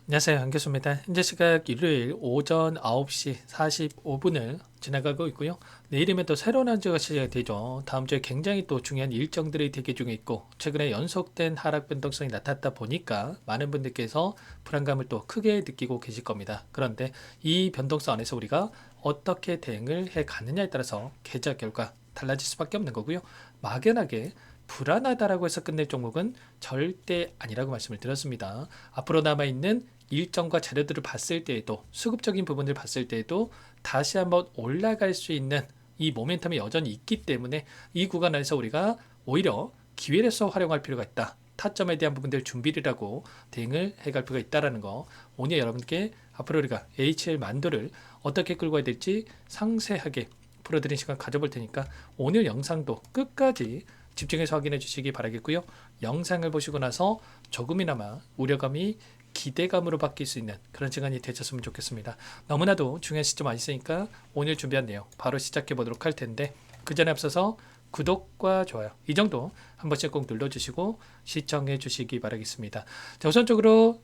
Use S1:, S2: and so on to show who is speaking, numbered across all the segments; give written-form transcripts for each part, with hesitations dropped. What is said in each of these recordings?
S1: 안녕하세요. 한교수입니다. 현재 시각 일요일 오전 9시 45분을 지나가고 있고요. 내일이면 또 새로운 한 주가 시작이 되죠. 다음 주에 굉장히 또 중요한 일정들이 대기 중에 있고 최근에 연속된 하락 변동성이 나타났다 보니까 많은 분들께서 불안감을 또 크게 느끼고 계실 겁니다. 그런데 이 변동성 안에서 우리가 어떻게 대응을 해 가느냐에 따라서 계좌 결과 달라질 수밖에 없는 거고요. 막연하게 불안하다라고 해서 끝낼 종목은 절대 아니라고 말씀을 드렸습니다. 앞으로 남아있는 일정과 자료들을 봤을 때에도 수급적인 부분을 봤을 때에도 다시 한번 올라갈 수 있는 이 모멘텀이 여전히 있기 때문에 이 구간에서 우리가 오히려 기회로서 활용할 필요가 있다. 타점에 대한 부분들 준비를 하고 대응을 해갈 필요가 있다는 거, 오늘 여러분께 앞으로 우리가 HL 만도를 어떻게 끌고 가야 될지 상세하게 풀어드린 시간 가져볼 테니까 오늘 영상도 끝까지 집중해서 확인해 주시기 바라겠고요. 영상을 보시고 나서 조금이나마 우려감이 기대감으로 바뀔 수 있는 그런 시간이 되셨으면 좋겠습니다. 너무나도 중요한 시점 아니으니까 오늘 준비한 내용 바로 시작해 보도록 할 텐데 그 전에 앞서서 구독과 좋아요 이 정도 한 번씩 꼭 눌러주시고 시청해 주시기 바라겠습니다. 자, 우선적으로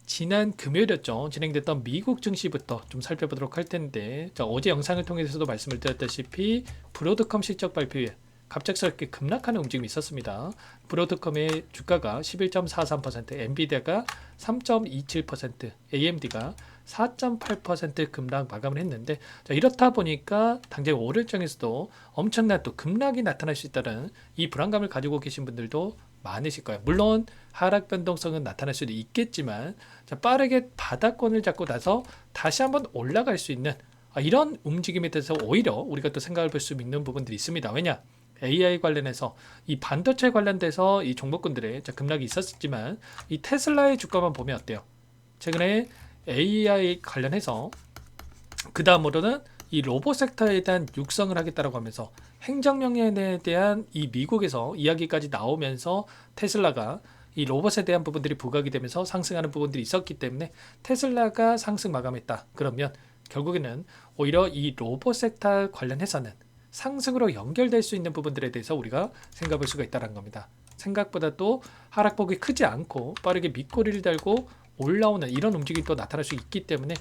S1: 지난 금요일이었죠. 진행됐던 미국 증시부터 좀 살펴보도록 할 텐데 자, 어제 영상을 통해서도 말씀을 드렸다시피 브로드컴 실적 발표에 갑작스럽게 급락하는 움직임이 있었습니다. 브로드컴의 주가가 11.43%, 엔비디아가 3.27%, AMD가 4.8% 급락 마감을 했는데 자, 이렇다 보니까 당장 월요일장에서도 엄청난 또 급락이 나타날 수 있다는 이 불안감을 가지고 계신 분들도 많으실 거예요. 물론 하락 변동성은 나타날 수도 있겠지만 자, 빠르게 바닥권을 잡고 나서 다시 한번 올라갈 수 있는 이런 움직임에 대해서 오히려 우리가 또 생각을 볼 수 있는 부분들이 있습니다. 왜냐? AI 관련해서 이 반도체 관련돼서 이 종목군들의 급락이 있었지만 이 테슬라의 주가만 보면 어때요? 최근에 AI 관련해서 그 다음으로는 이 로봇 섹터에 대한 육성을 하겠다라고 하면서 행정명령에 대한 이 미국에서 이야기까지 나오면서 테슬라가 이 로봇에 대한 부분들이 부각이 되면서 상승하는 부분들이 있었기 때문에 테슬라가 상승 마감했다. 그러면 결국에는 오히려 이 로봇 섹터 관련해서는 상승으로 연결될 수 있는 부분들에 대해서 우리가 생각해 볼 수가 있다는 겁니다. 생각보다 또 하락폭이 크지 않고 빠르게 밑꼬리를 달고 올라오는 이런 움직임이 또 나타날 수 있기 때문에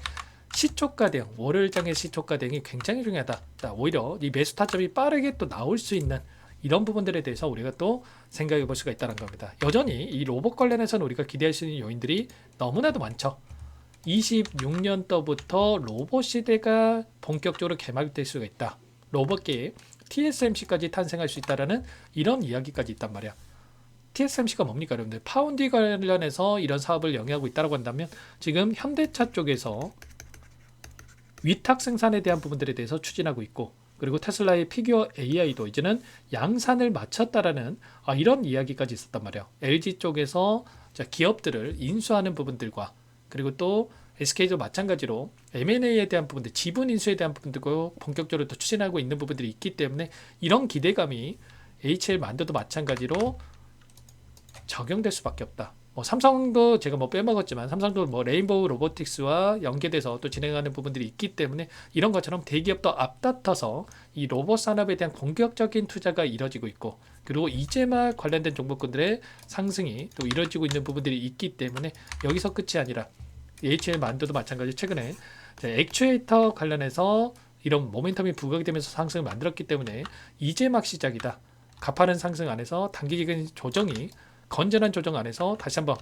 S1: 시초가 대응, 월요일장의 시초가 대응이 굉장히 중요하다. 자, 오히려 이 매수 타점이 빠르게 또 나올 수 있는 이런 부분들에 대해서 우리가 또 생각해 볼 수가 있다는 겁니다. 여전히 이 로봇 관련해서는 우리가 기대할 수 있는 요인들이 너무나도 많죠. 26년도부터 로봇 시대가 본격적으로 개막될 수가 있다. 로봇계에 TSMC까지 탄생할 수 있다라는 이런 이야기까지 있단 말이야. TSMC가 뭡니까 여러분들? 파운디 관련해서 이런 사업을 영위하고 있다고 한다면 지금 현대차 쪽에서 위탁 생산에 대한 부분들에 대해서 추진하고 있고 그리고 테슬라의 피규어 AI도 이제는 양산을 마쳤다라는 이런 이야기까지 있었단 말이에요. LG 쪽에서 기업들을 인수하는 부분들과 그리고 또 SK도 마찬가지로 M&A에 대한 부분들, 지분 인수에 대한 부분들도 본격적으로 또 추진하고 있는 부분들이 있기 때문에 이런 기대감이 HL 만도도 마찬가지로 적용될 수밖에 없다. 삼성도 제가 빼먹었지만 삼성도 레인보우 로보틱스와 연계돼서 또 진행하는 부분들이 있기 때문에 이런 것처럼 대기업도 앞다퉈서 이 로봇 산업에 대한 공격적인 투자가 이뤄지고 있고 그리고 이제 막 관련된 종목군들의 상승이 또 이뤄지고 있는 부분들이 있기 때문에 여기서 끝이 아니라 HL 만도도 마찬가지 최근에 액추에이터 관련해서 이런 모멘텀이 부각이 되면서 상승을 만들었기 때문에 이제 막 시작이다. 가파른 상승 안에서 단기적인 조정이 건전한 조정 안에서 다시 한번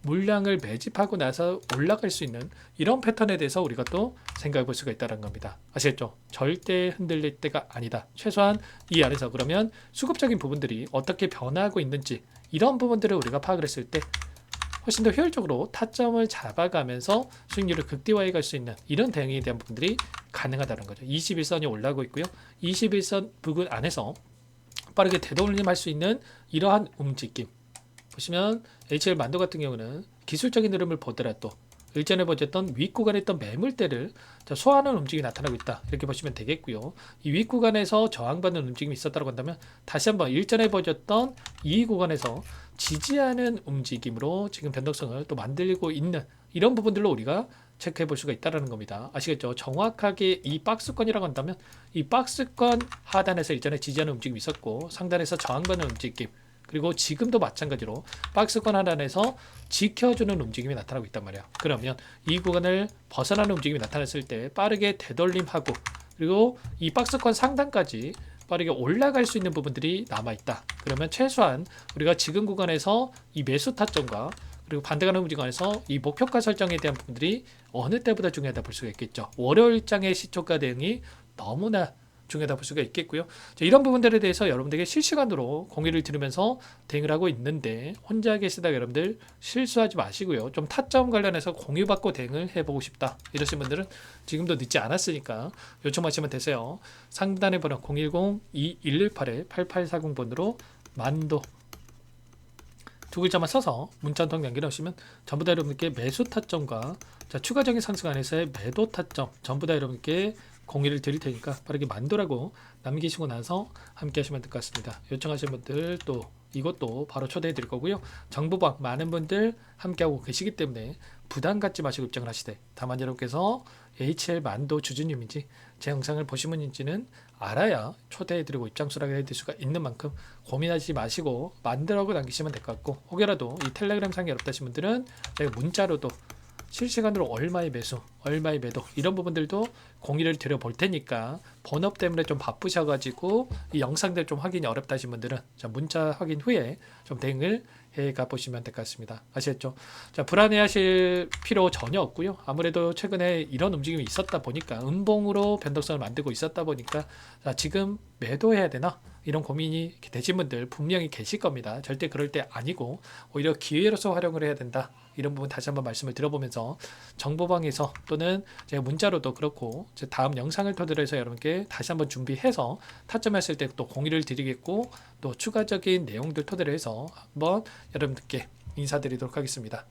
S1: 물량을 매집하고 나서 올라갈 수 있는 이런 패턴에 대해서 우리가 또 생각해 볼 수가 있다는 겁니다. 아시겠죠? 절대 흔들릴 때가 아니다. 최소한 이 안에서 그러면 수급적인 부분들이 어떻게 변화하고 있는지 이런 부분들을 우리가 파악을 했을 때 훨씬 더 효율적으로 타점을 잡아가면서 수익률을 극대화해 갈 수 있는 이런 대응에 대한 부분들이 가능하다는 거죠. 21선이 올라오고 있고요. 21선 부근 안에서 빠르게 되돌림할 수 있는 이러한 움직임 보시면 HL 만도 같은 경우는 기술적인 흐름을 보더라도 일전에 보셨던 윗구간에 있던 매물대를 소화하는 움직임이 나타나고 있다 이렇게 보시면 되겠고요. 이 윗구간에서 저항받는 움직임이 있었다고 한다면 다시 한번 일전에 보셨던 이 구간에서 지지하는 움직임으로 지금 변동성을 또 만들고 있는 이런 부분들로 우리가 체크해 볼 수가 있다는 겁니다. 아시겠죠? 정확하게 이 박스권이라고 한다면 이 박스권 하단에서 일전에 지지하는 움직임이 있었고 상단에서 저항받는 움직임 그리고 지금도 마찬가지로 박스권 하단에서 지켜주는 움직임이 나타나고 있단 말이에요. 그러면 이 구간을 벗어나는 움직임이 나타났을 때 빠르게 되돌림하고 그리고 이 박스권 상단까지 빠르게 올라갈 수 있는 부분들이 남아있다. 그러면 최소한 우리가 지금 구간에서 이 매수 타점과 그리고 반대 가는 구간에서 이 목표가 설정에 대한 부분들이 어느 때보다 중요하다 볼 수가 있겠죠. 월요일장의 시초가 대응이 너무나 중요하다 볼 수가 있겠고요. 자, 이런 부분들에 대해서 여러분들에게 실시간으로 공유를 드리면서 대응을 하고 있는데 혼자 계시다가 여러분들 실수하지 마시고요. 좀 타점 관련해서 공유받고 대응을 해보고 싶다 이러신 분들은 지금도 늦지 않았으니까 요청하시면 되세요. 상단에 번호 010-2118-8840번으로 만도 두 글자만 써서 문자 한 통 남겨놓으시면 전부 다 여러분께 매수 타점과 자, 추가적인 상승 안에서의 매도 타점 전부 다 여러분께 공유를 드릴 테니까 빠르게 만도라고 남기시고 나서 함께 하시면 될 것 같습니다. 요청하신 분들 또 이것도 바로 초대해 드릴 거고요. 정보방 많은 분들 함께하고 계시기 때문에 부담 갖지 마시고 입장을 하시되 다만 여러분께서 HL 만도 주주님인지 제 영상을 보신 분인지는 알아야 초대해 드리고 입장 수락을 해드릴 수가 있는 만큼 고민하지 마시고 만도라고 남기시면 될 것 같고 혹여라도 이 텔레그램 상이 어렵다 하신 분들은 제가 문자로도 실시간으로 얼마의 매수, 얼마의 매도 이런 부분들도 공유를 드려 볼 테니까 번업 때문에 좀 바쁘셔가지고 이 영상들 좀 확인이 어렵다 하신 분들은 자, 문자 확인 후에 좀 대응을 해가 보시면 될 것 같습니다. 아시겠죠? 자, 불안해하실 필요 전혀 없고요. 아무래도 최근에 이런 움직임이 있었다 보니까 음봉으로 변동성을 만들고 있었다 보니까 자, 지금 매도해야 되나? 이런 고민이 되신 분들 분명히 계실 겁니다. 절대 그럴 때 아니고 오히려 기회로서 활용을 해야 된다. 이런 부분 다시 한번 말씀을 드려보면서 정보방에서 또는 제가 문자로도 그렇고 제 다음 영상을 토대로 해서 여러분께 다시 한번 준비해서 타점했을 때 또 공유를 드리겠고 또 추가적인 내용들 토대로 해서 한번 여러분들께 인사드리도록 하겠습니다.